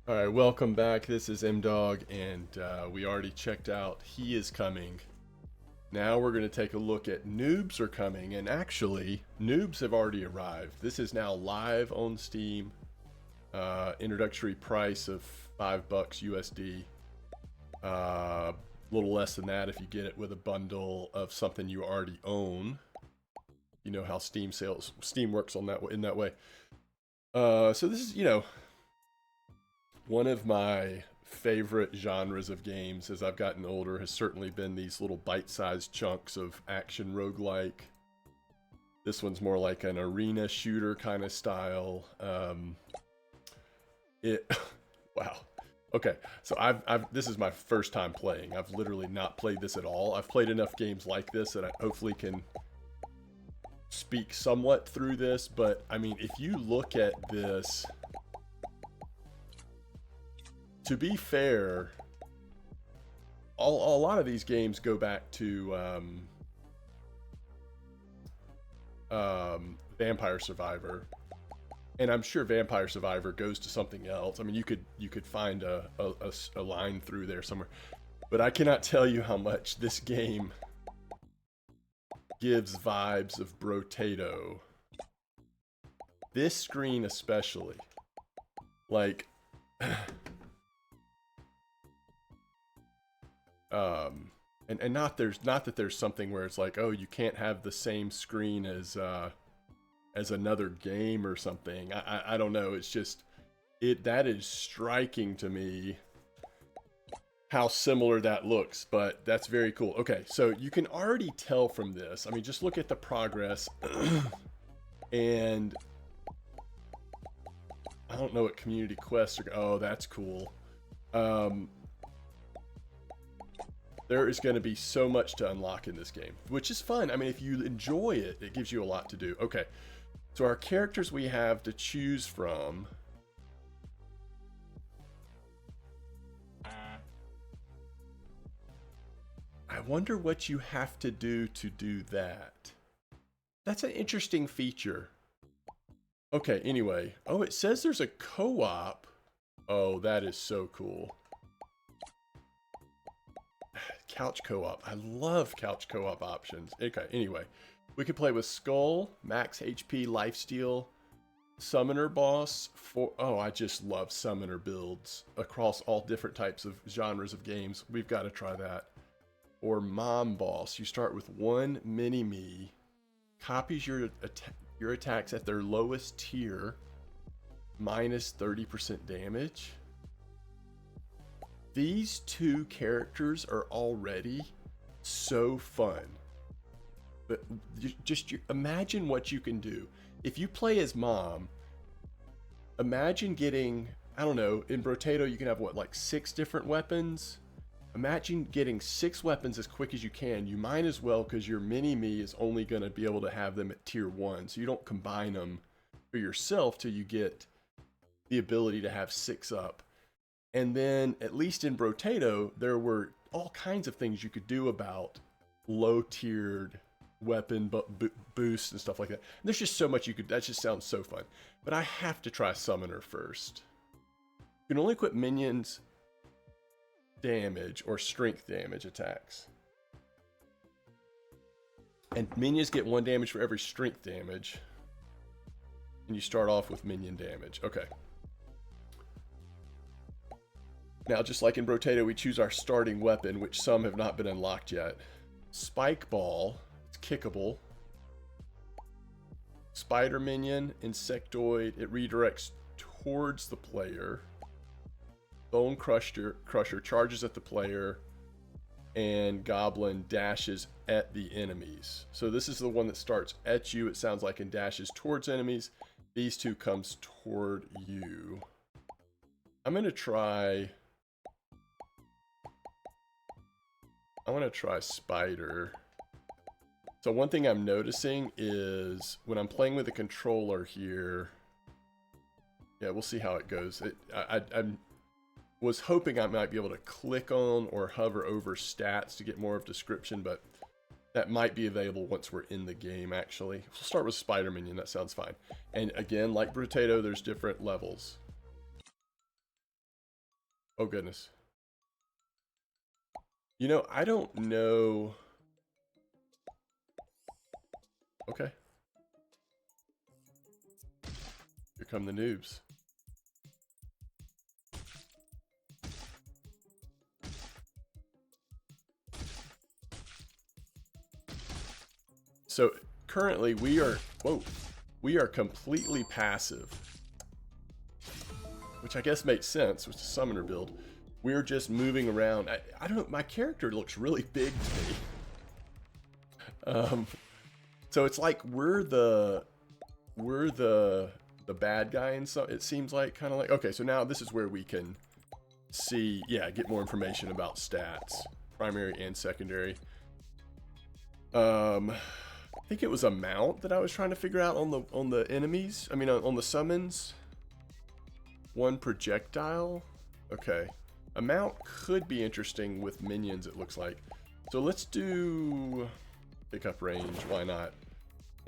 All right, welcome back. This is M-Dog, and we already checked out He Is Coming. Now we're going to take a look at Noobs Are Coming, and actually, Noobs have already arrived. This is now live on Steam. Introductory price of $5 USD. A little less than that if you get it with a bundle of something you already own. You know how Steam works on that in that way. So this is, one of my favorite genres of games as I've gotten older has certainly been these little bite-sized chunks of action roguelike. This one's more like an arena shooter kind of style. Wow. Okay, so this is my first time playing. I've literally not played this at all. I've played enough games like this that I hopefully can speak somewhat through this, but I mean, if you look at this, to be fair, a lot of these games go back to Vampire Survivor, and I'm sure Vampire Survivor goes to something else. I mean, you could find a line through there somewhere, but I cannot tell you how much this game gives vibes of Brotato. This screen especially, like. And not that there's something where it's like, oh, you can't have the same screen as another game or something. I don't know. It's just that is striking to me how similar that looks, but that's very cool. Okay, so you can already tell from this. I mean, just look at the progress, and I don't know what community quests are. Oh, that's cool. There is going to be so much to unlock in this game, which is fun. I mean, if you enjoy it, it gives you a lot to do. Okay, so our characters we have to choose from. I wonder what you have to do that. That's an interesting feature. Okay, anyway. Oh, it says there's a co-op. Oh, that is so cool. Couch co-op. I love couch co-op options. Okay, anyway. We can play with Skull, Max HP, Lifesteal, Summoner Boss. Oh, I just love Summoner builds across all different types of genres of games. We've got to try that. Or Mom Boss. You start with one mini-me, copies your attacks at their lowest tier, minus 30% damage. These two characters are already so fun. But just imagine what you can do. If you play as Mom, imagine getting, I don't know, in Brotato you can have what, like 6 different weapons? Imagine getting 6 weapons as quick as you can. You might as well, because your mini-me is only going to be able to have them at tier 1. So you don't combine them for yourself till you get the ability to have 6 up. And then, at least in Brotato, there were all kinds of things you could do about low-tiered weapon boosts and stuff like that. And there's just so much you could. That just sounds so fun. But I have to try Summoner first. You can only equip minions damage or strength damage attacks. And minions get 1 damage for every strength damage. And you start off with minion damage. Okay. Now, just like in Brotato, we choose our starting weapon, which some have not been unlocked yet. Spike Ball, it's kickable. Spider Minion, Insectoid, it redirects towards the player. Bone Crusher charges at the player. And Goblin dashes at the enemies. So this is the one that starts at you, it sounds like, and dashes towards enemies. These two comes toward you. I'm going to try... I want to try Spider. So one thing I'm noticing is when I'm playing with a controller here, yeah, we'll see how it goes. I was hoping I might be able to click on or hover over stats to get more of description, but that might be available once we're in the game, actually. We'll start with Spider Minion, that sounds fine. And again, like Brotato, there's different levels. Oh, goodness. You know, I don't know. Okay. Here come the noobs. So currently we are, whoa, we are completely passive, which I guess makes sense with the summoner build. We're just moving around. I don't know, my character looks really big to me. So it's like we're the bad guy, and so it seems like, kind of like, okay, so now this is where we can see, yeah, get more information about stats, primary and secondary. I think it was a mount that I was trying to figure out on the enemies. I mean, on the summons. One projectile. Okay, a mount could be interesting with minions, it looks like. So let's do pickup range. Why not?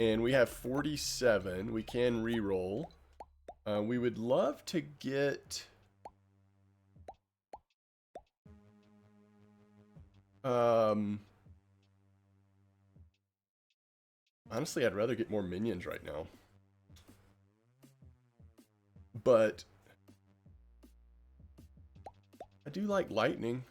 And we have 47. We can re-roll. We would love to get. Honestly, I'd rather get more minions right now. But I do like lightning.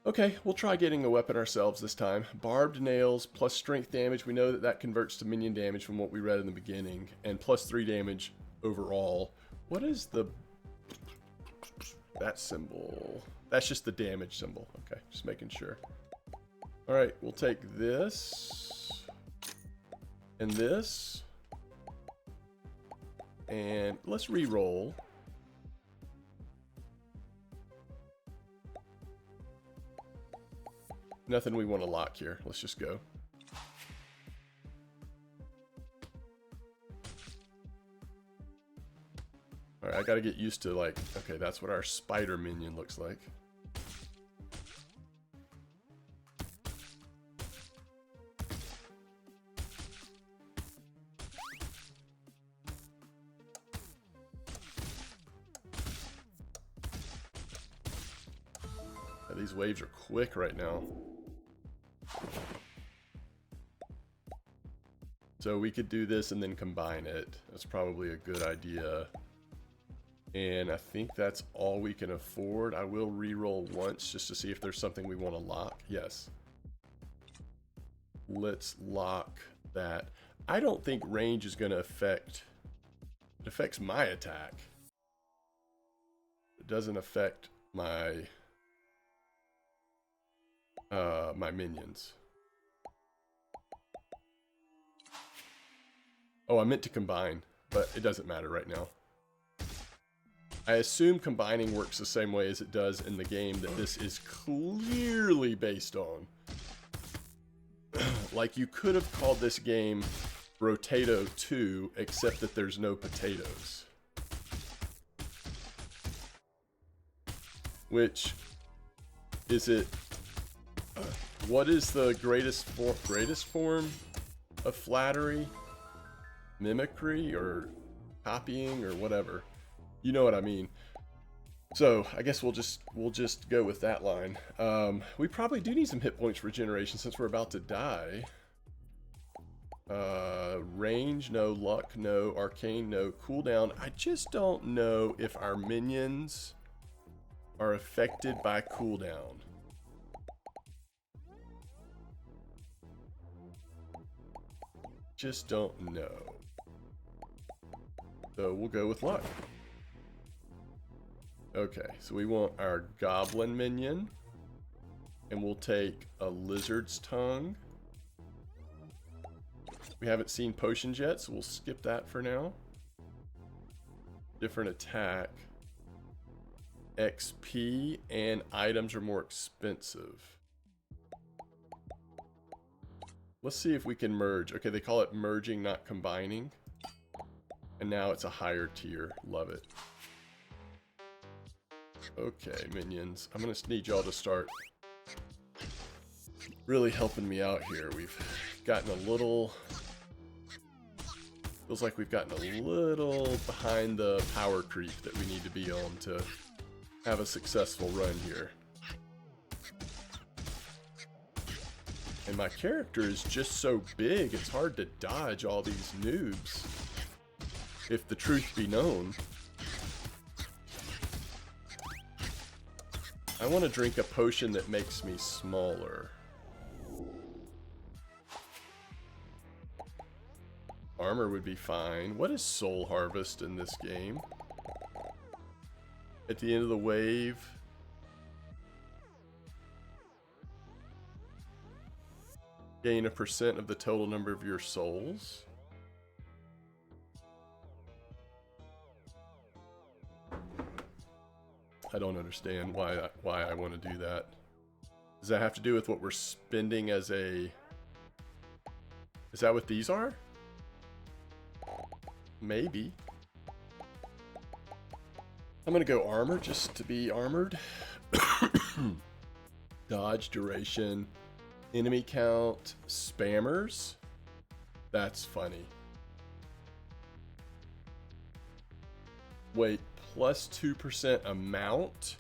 Okay, we'll try getting a weapon ourselves this time. Barbed nails plus strength damage. We know that that converts to minion damage from what we read in the beginning. And plus 3 damage overall. What is the... that symbol? That's just the damage symbol. Okay, just making sure. Alright, we'll take this. And this. And let's re-roll. Nothing we want to lock here. Let's just go. Alright, I gotta get used to, like, okay, that's what our spider minion looks like. Yeah, these waves are quick right now. So we could do this and then combine it. That's probably a good idea. And I think that's all we can afford. I will re-roll once just to see if there's something we want to lock. Yes. Let's lock that. I don't think range is going to affect... It affects my attack. It doesn't affect my... my minions. Oh, I meant to combine, but it doesn't matter right now. I assume combining works the same way as it does in the game that this is clearly based on. Like, you could have called this game Brotato 2, except that there's no potatoes. Which, is it... what is the greatest form of flattery? Mimicry or copying or whatever. You know what I mean. So I guess we'll just go with that line. We probably do need some hit points regeneration since we're about to die. Range, no. Luck, no. Arcane, no. Cooldown. I just don't know if our minions are affected by cooldown. Just don't know. So we'll go with luck. Okay, so we want our goblin minion. And we'll take a lizard's tongue. We haven't seen potions yet, so we'll skip that for now. Different attack. XP and items are more expensive. Let's see if we can merge. Okay, they call it merging, not combining. And now it's a higher tier. Love it. Okay, minions. I'm gonna need y'all to start really helping me out here. We've gotten a little... Feels like we've gotten a little behind the power creep that we need to be on to have a successful run here. And my character is just so big, it's hard to dodge all these noobs, if the truth be known. I want to drink a potion that makes me smaller. Armor would be fine. What is Soul Harvest in this game? At the end of the wave... Gain a % of the total number of your souls. I don't understand why I want to do that. Does that have to do with what we're spending as a... Is that what these are? Maybe. I'm gonna go armor just to be armored. Dodge, duration, enemy count, spammers. That's funny. Wait, plus 2% amount?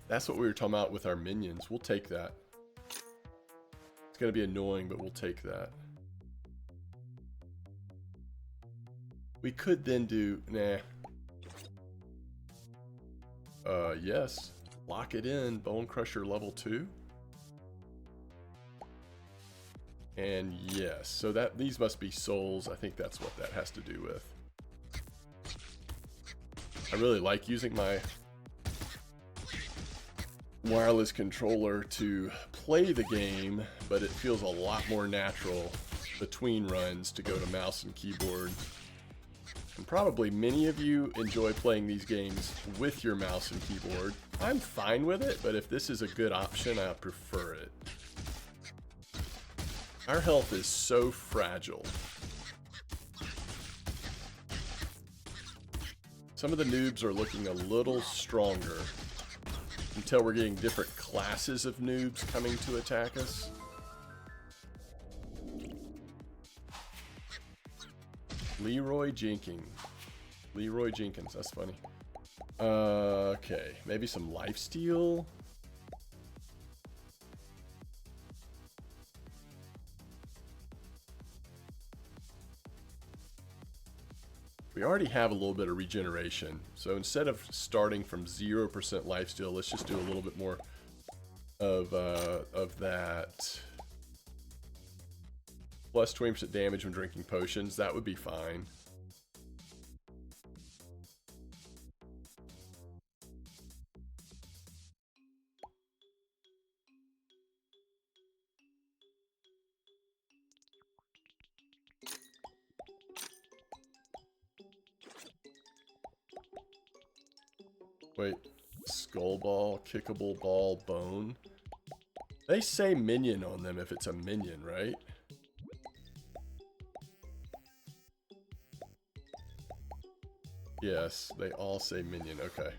That's what we were talking about with our minions. We'll take that. It's gonna be annoying, but we'll take that. We could then do... Nah. Yes. Lock it in. Bone Crusher level 2. And yes. So that these must be souls. I think that's what that has to do with. I really like using my wireless controller to play the game, but it feels a lot more natural between runs to go to mouse and keyboard. And probably many of you enjoy playing these games with your mouse and keyboard. I'm fine with it, but if this is a good option, I prefer it. Our health is so fragile. Some of the noobs are looking a little stronger until we're getting different classes of noobs coming to attack us. Leroy Jenkins. Leroy Jenkins, that's funny. Okay, maybe some lifesteal. We already have a little bit of regeneration, so instead of starting from 0% lifesteal, let's just do a little bit more of that. Plus 20% damage when drinking potions, that would be fine. Wait, skull ball, kickable ball, bone. They say minion on them if it's a minion, right? Yes, they all say minion, okay.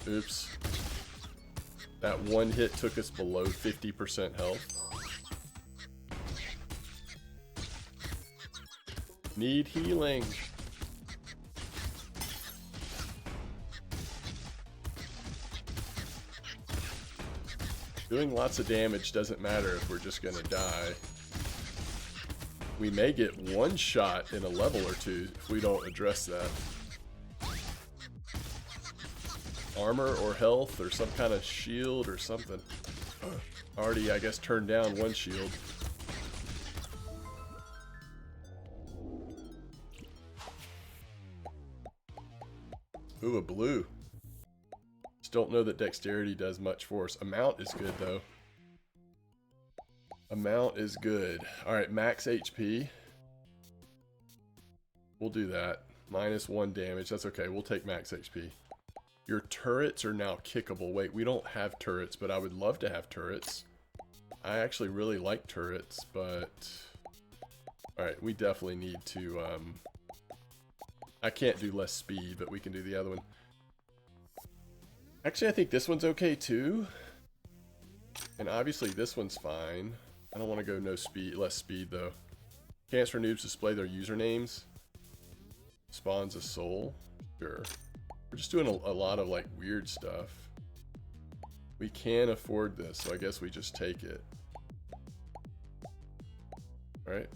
Oops. That one hit took us below 50% health. Need healing. Doing lots of damage doesn't matter if we're just gonna die. We may get one shot in a level or two if we don't address that. Armor or health or some kind of shield or something. Already, I guess, turned down one shield. Ooh, a blue. Just don't know that dexterity does much for us. Amount is good, though. Amount is good. Alright, max HP. We'll do that. -1 damage. That's okay. We'll take max HP. Your turrets are now kickable. Wait, we don't have turrets, but I would love to have turrets. I actually really like turrets, but... Alright, we definitely need to, I can't do less speed, but we can do the other one. Actually, I think this one's okay too. And obviously this one's fine. I don't want to go no speed, less speed though. Chance for noobs to display their usernames. Spawns a soul. Sure. We're just doing a lot of like weird stuff. We can afford this, so I guess we just take it. Right?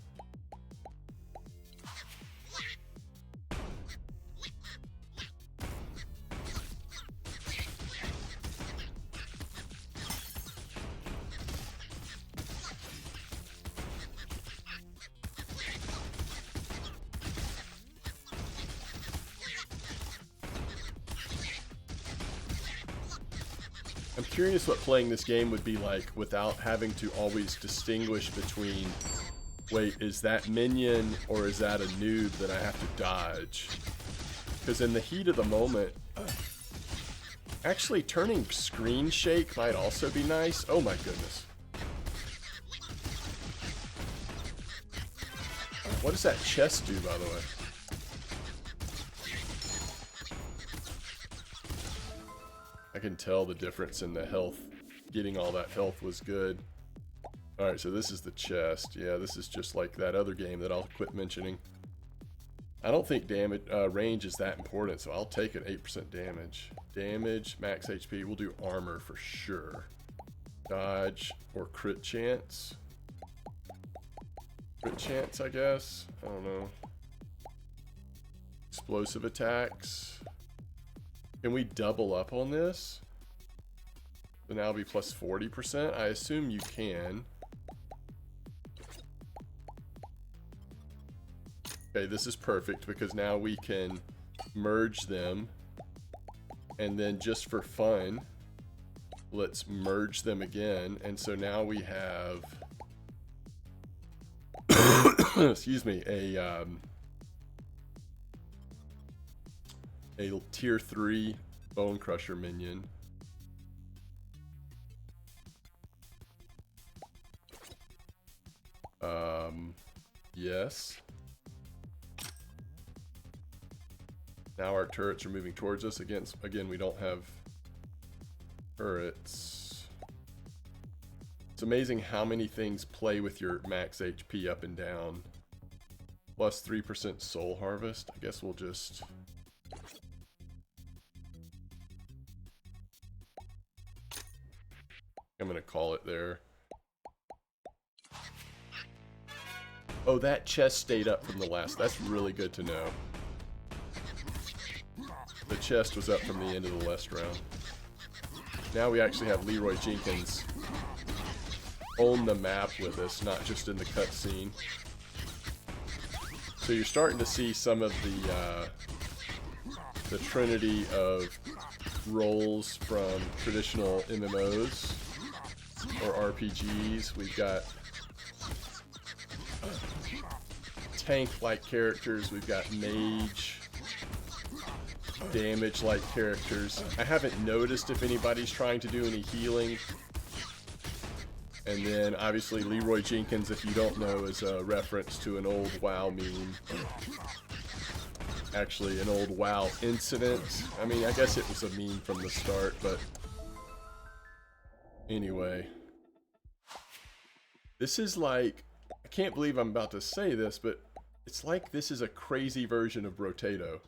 I'm curious what playing this game would be like without having to always distinguish between, wait, is that minion or is that a noob that I have to dodge? Because in the heat of the moment, actually turning screen shake might also be nice. Oh my goodness. What does that chest do, by the way? I can tell the difference in the health. Getting all that health was good. Alright, so this is the chest. Yeah, this is just like that other game that I'll quit mentioning. I don't think damage range is that important, so I'll take an 8% damage. Damage, max HP. We'll do armor for sure. Dodge or crit chance. Crit chance, I guess. I don't know. Explosive attacks. Can we double up on this? So now it'll be plus 40%. I assume you can. Okay, this is perfect because now we can merge them. And then just for fun, let's merge them again. And so now we have, excuse me, a tier 3 Bone Crusher minion. Yes. Now our turrets are moving towards us. Again, we don't have turrets. It's amazing how many things play with your max HP up and down. Plus 3% soul harvest. I guess we'll just... I'm gonna call it there. Oh, that chest stayed up from the last. That's really good to know. The chest was up from the end of the last round. Now we actually have Leroy Jenkins on the map with us, not just in the cutscene. So you're starting to see some of the trinity of roles from traditional MMOs or RPGs. We've got tank-like characters, we've got mage, damage-like characters. I haven't noticed if anybody's trying to do any healing. And then obviously Leroy Jenkins, if you don't know, is a reference to an old WoW meme. Actually, an old WoW incident. I mean, I guess it was a meme from the start, but anyway. This is like, I can't believe I'm about to say this, but it's like this is a crazy version of Brotato.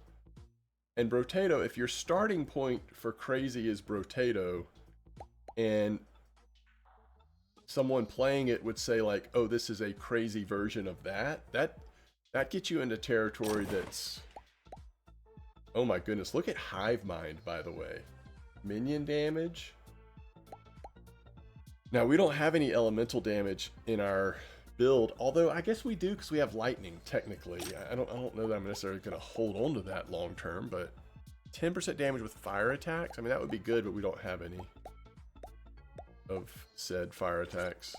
And Brotato, if your starting point for crazy is Brotato, and someone playing it would say like, oh, this is a crazy version of that gets you into territory that's, oh my goodness, look at Hive Mind, by the way. Minion damage. Now, we don't have any elemental damage in our build, although I guess we do because we have lightning, technically. I don't know that I'm necessarily going to hold on to that long term, but 10% damage with fire attacks? I mean, that would be good, but we don't have any of said fire attacks.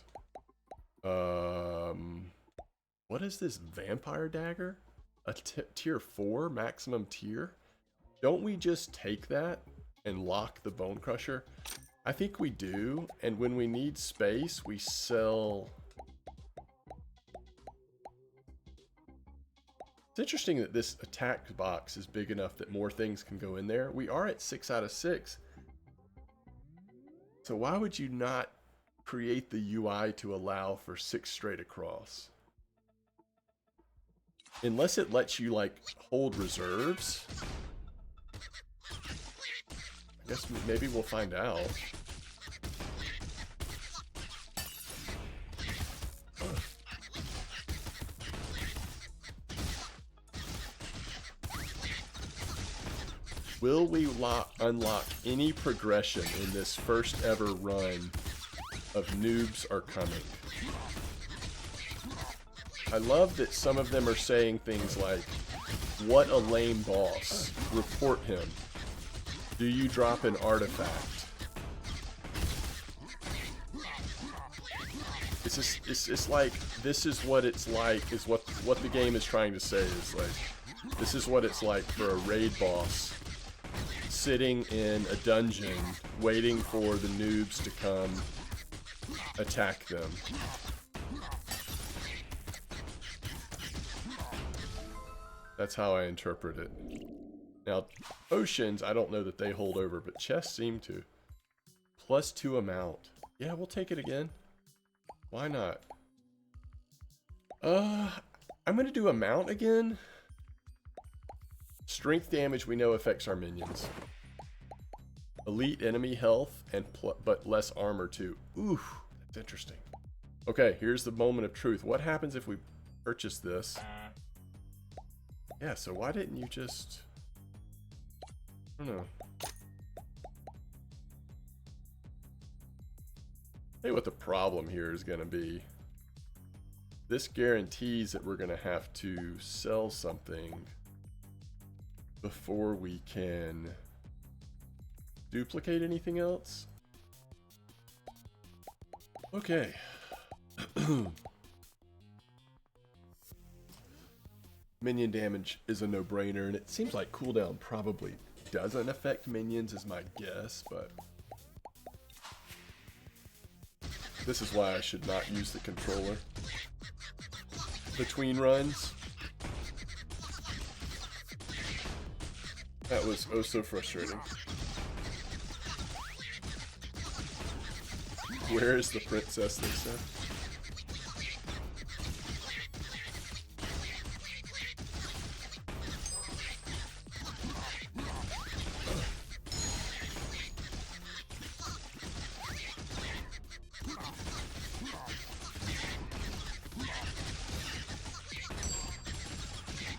What is this vampire dagger? A tier 4 maximum tier? Don't we just take that and lock the Bone Crusher? I think we do, and when we need space, we sell... It's interesting that this attack box is big enough that more things can go in there. We are at 6 out of 6. So why would you not create the UI to allow for 6 straight across? Unless it lets you, like, hold reserves. I guess maybe we'll find out. Will we unlock any progression in this first ever run of Noobs Are Coming? I love that some of them are saying things like, what a lame boss, report him. Do you drop an artifact? It's just like, this is what it's like, is what the game is trying to say, is like, this is what it's like for a raid boss sitting in a dungeon waiting for the noobs to come attack them. That's how I interpret it. Now, oceans, I don't know that they hold over, but chests seem to. +2 amount. Yeah, we'll take it again. Why not? I'm gonna do amount again. Strength damage we know affects our minions. Elite enemy health and but less armor too. Ooh, that's interesting. Okay, here's the moment of truth. What happens if we purchase this? Yeah, so why didn't you just... I don't know. Hey, what the problem here is going to be. This guarantees that we're going to have to sell something before we can duplicate anything else. Okay. Minion damage is a no-brainer, and it seems like cooldown probably doesn't affect minions is my guess, but this is why I should not use the controller between runs. That was oh so frustrating. Where is the princess, they said?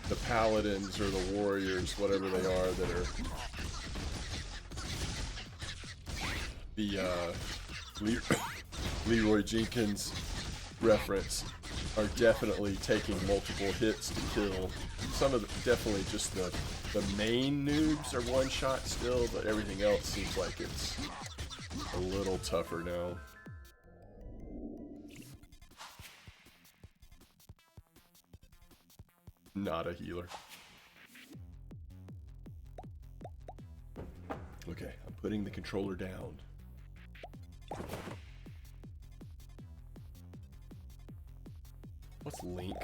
The paladins or the warriors, whatever they are, that are the Leroy Jenkins reference, are definitely taking multiple hits to kill. Some of the, definitely just the main noobs are one shot still, but everything else seems like it's a little tougher now. Not a healer. Okay, I'm putting the controller down. What's Link?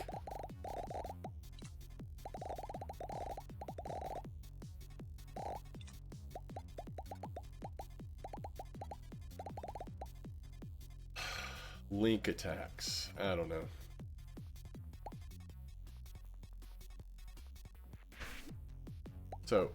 Link attacks. I don't know. So,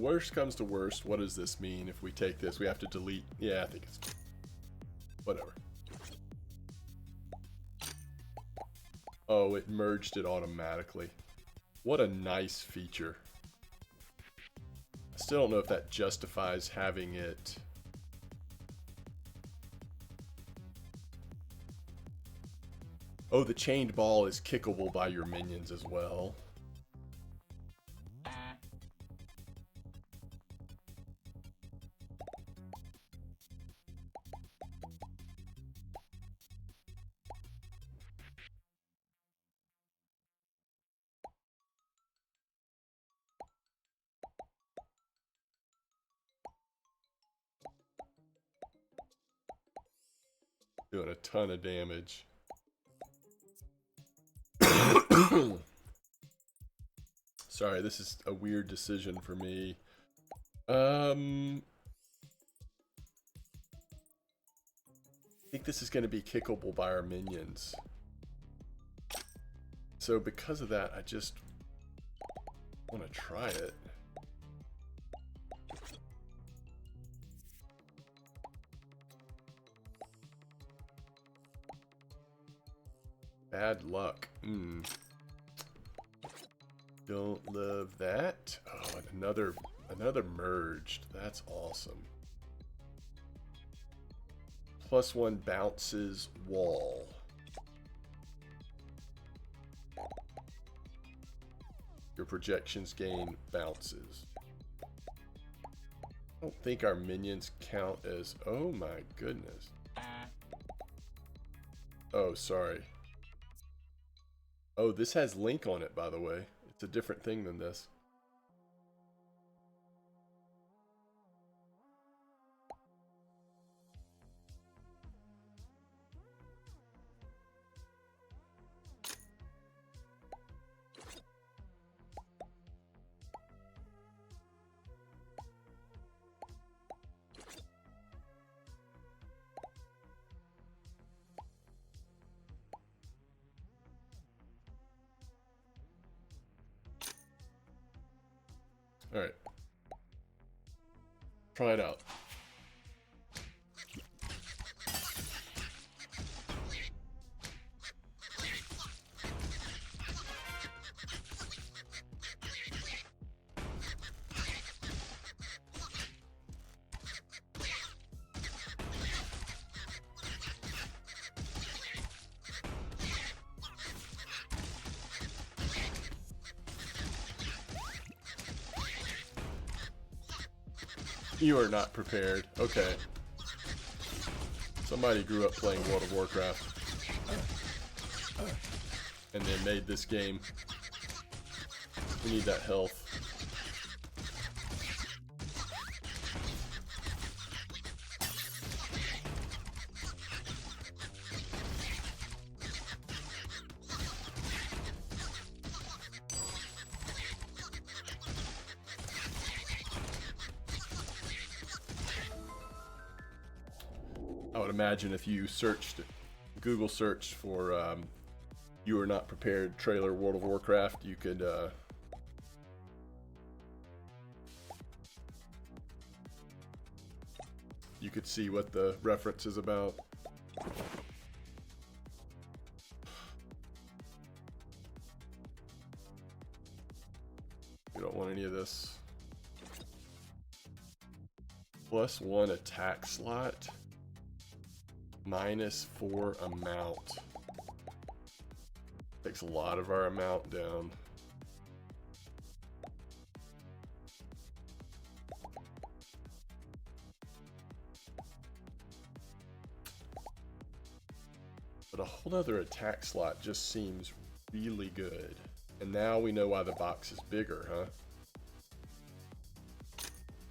worst comes to worst, what does this mean if we take this? We have to delete. Yeah, I think it's whatever. Oh, it merged it automatically. What a nice feature. I still don't know if that justifies having it. Oh, the chained ball is kickable by your minions as well. Doing a ton of damage. Sorry, this is a weird decision for me. I think this is going to be kickable by our minions. So because of that, I just want to try it. Bad luck. Don't love that. Oh, and another merged. That's awesome. +1 bounces wall. Your projections gain bounces. I don't think our minions count as... Oh my goodness. Oh, sorry. Oh, this has Link on it, by the way. It's a different thing than this. All right. Try it out. You are not prepared. Okay. Somebody grew up playing World of Warcraft. And they made this game. We need that health. I would imagine if you searched, Google searched for "You Are Not Prepared" trailer World of Warcraft, you could see what the reference is about. We don't want any of this. +1 attack slot. -4 amount. Takes a lot of our amount down. But a whole other attack slot just seems really good. And now we know why the box is bigger, huh?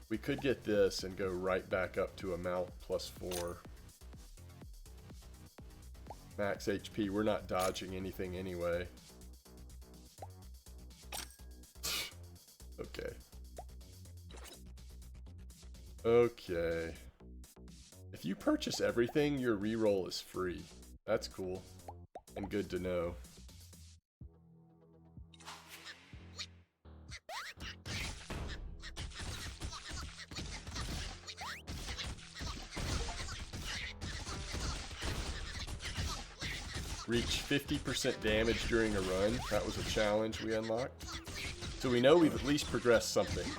We could get this and go right back up to amount +4. Max HP, we're not dodging anything anyway. Okay. Okay. If you purchase everything, your reroll is free. That's cool. And good to know. Reach 50% damage during a run. That was a challenge we unlocked. So we know we've at least progressed something.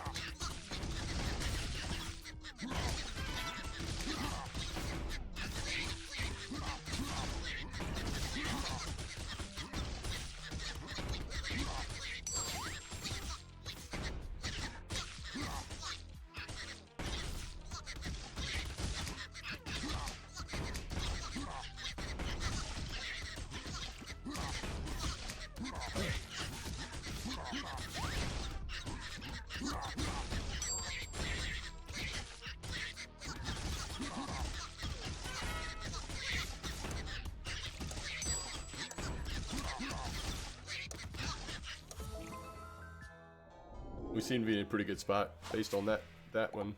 We seem to be in a pretty good spot based on that one.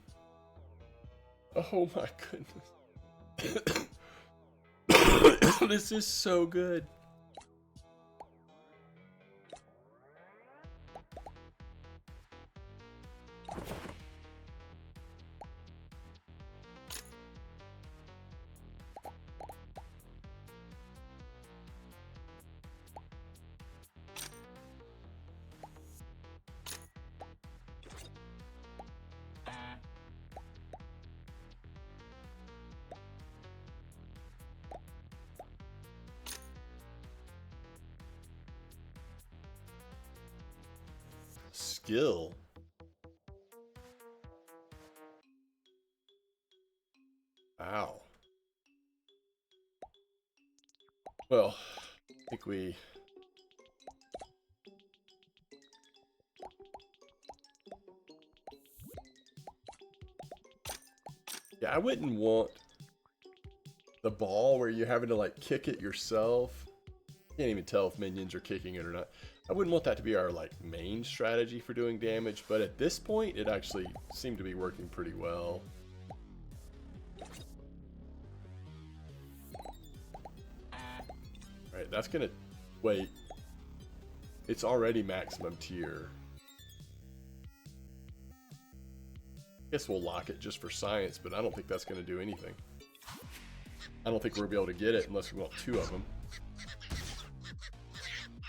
Oh my goodness. This is so good. Skill. Wow. Well, I think we... Yeah, I wouldn't want the ball where you're having to like kick it yourself. Can't even tell if minions are kicking it or not. I wouldn't want that to be our like main strategy for doing damage, but at this point it actually seemed to be working pretty well. Alright, that's gonna... Wait. It's already maximum tier. Guess we'll lock it just for science, but I don't think that's gonna do anything. I don't think we'll be able to get it unless we want 2 of them.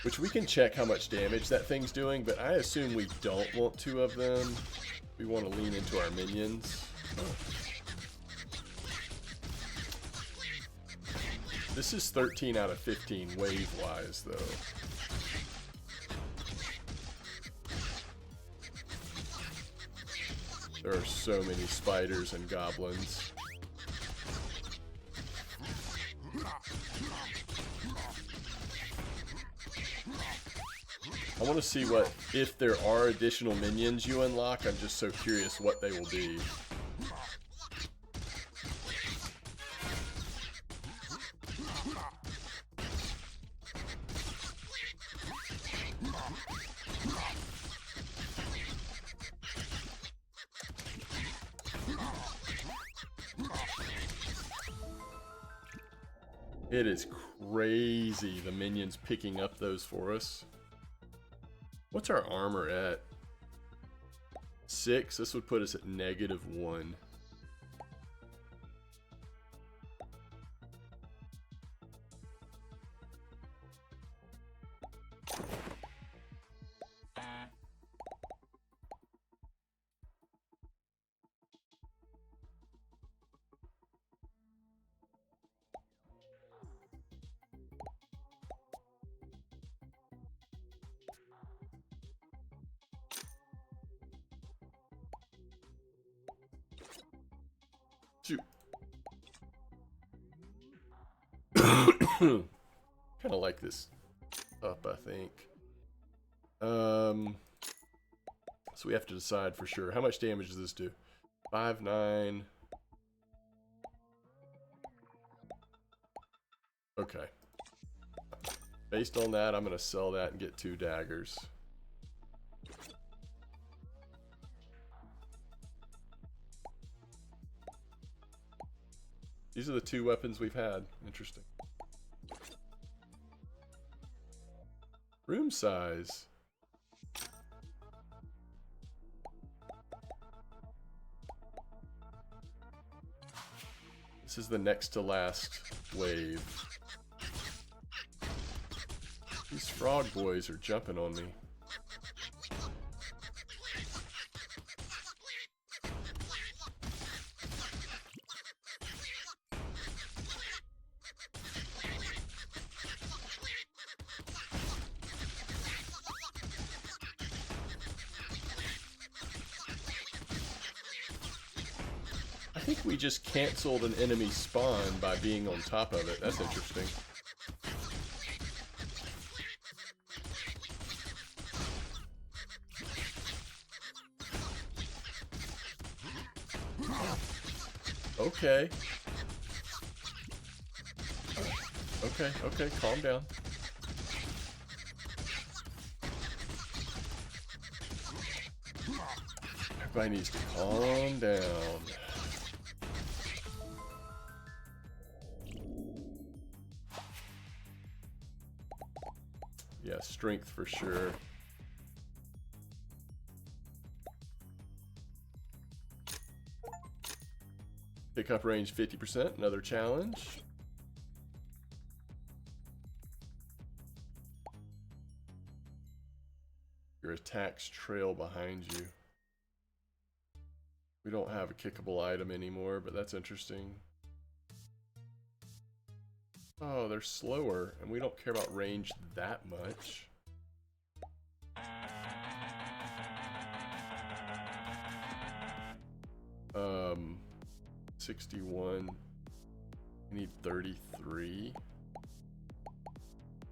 Which we can check how much damage that thing's doing, but I assume we don't want 2 of them. We want to lean into our minions. This is 13 out of 15 wave-wise, though. There are so many spiders and goblins. I want to see what, if there are additional minions you unlock. I'm just so curious what they will be. It is crazy, the minions picking up those for us. What's our armor at? 6. This would put us at -1. Kind of like this up, I think. So we have to decide for sure. How much damage does this do? 5, 9. Okay. Based on that, I'm going to sell that and get 2 daggers. These are the 2 weapons we've had. Interesting. Room size. This is the next to last wave. These frog boys are jumping on me. I think we just canceled an enemy spawn by being on top of it. That's interesting. Okay. Okay, calm down. Everybody needs to calm down. Yeah, strength for sure. Pickup range 50%, another challenge. Your attacks trail behind you. We don't have a kickable item anymore, but that's interesting. Oh, they're slower, and we don't care about range that much. 61. We need 33.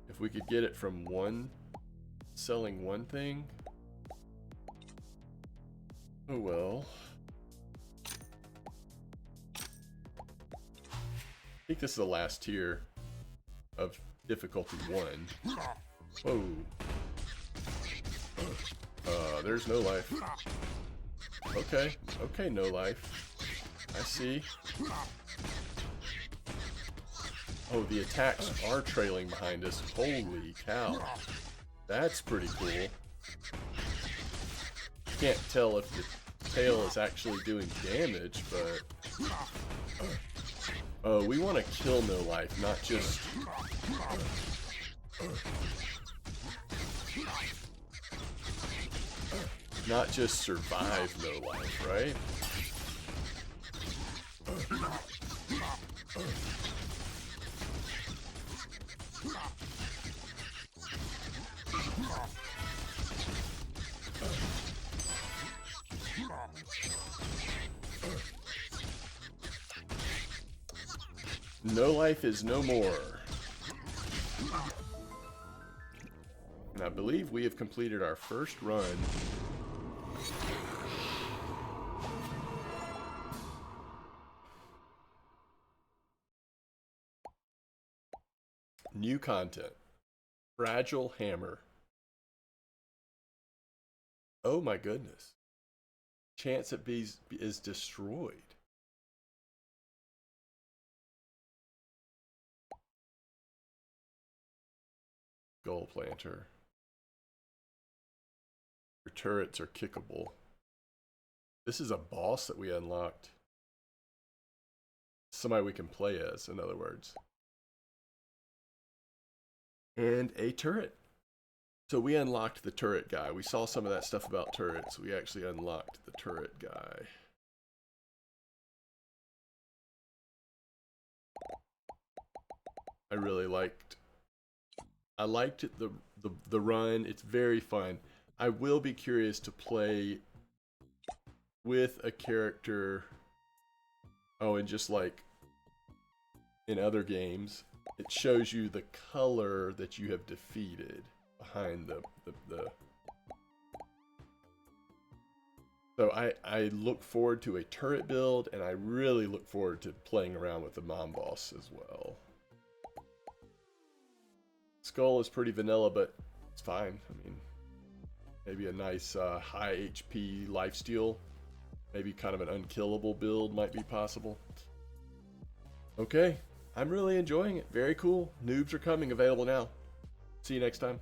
If we could get it from selling one thing. Oh well. I think this is the last tier of difficulty 1. Whoa. There's no life. Okay, no life. I see. Oh, the attacks are trailing behind us. Holy cow. That's pretty cool. Can't tell if the tail is actually doing damage, but... Oh, we want to kill no life, not just... Not just survive no life, right? No life is no more. And I believe we have completed our first run. New content. Fragile hammer. Oh my goodness. Chance it is destroyed. Skull planter. Your turrets are kickable. This is a boss that we unlocked. Somebody we can play as, in other words. And a turret. So we unlocked the turret guy. We saw some of that stuff about turrets. We actually unlocked the turret guy. I really liked the run. It's very fun. I will be curious to play with a character. Oh, and just like in other games, it shows you the color that you have defeated behind the So I look forward to a turret build, and I really look forward to playing around with the mom boss as well. Skull is pretty vanilla, but it's fine. I mean, maybe a nice high HP lifesteal. Maybe kind of an unkillable build might be possible. Okay, I'm really enjoying it. Very cool. Noobs are coming, available now. See you next time.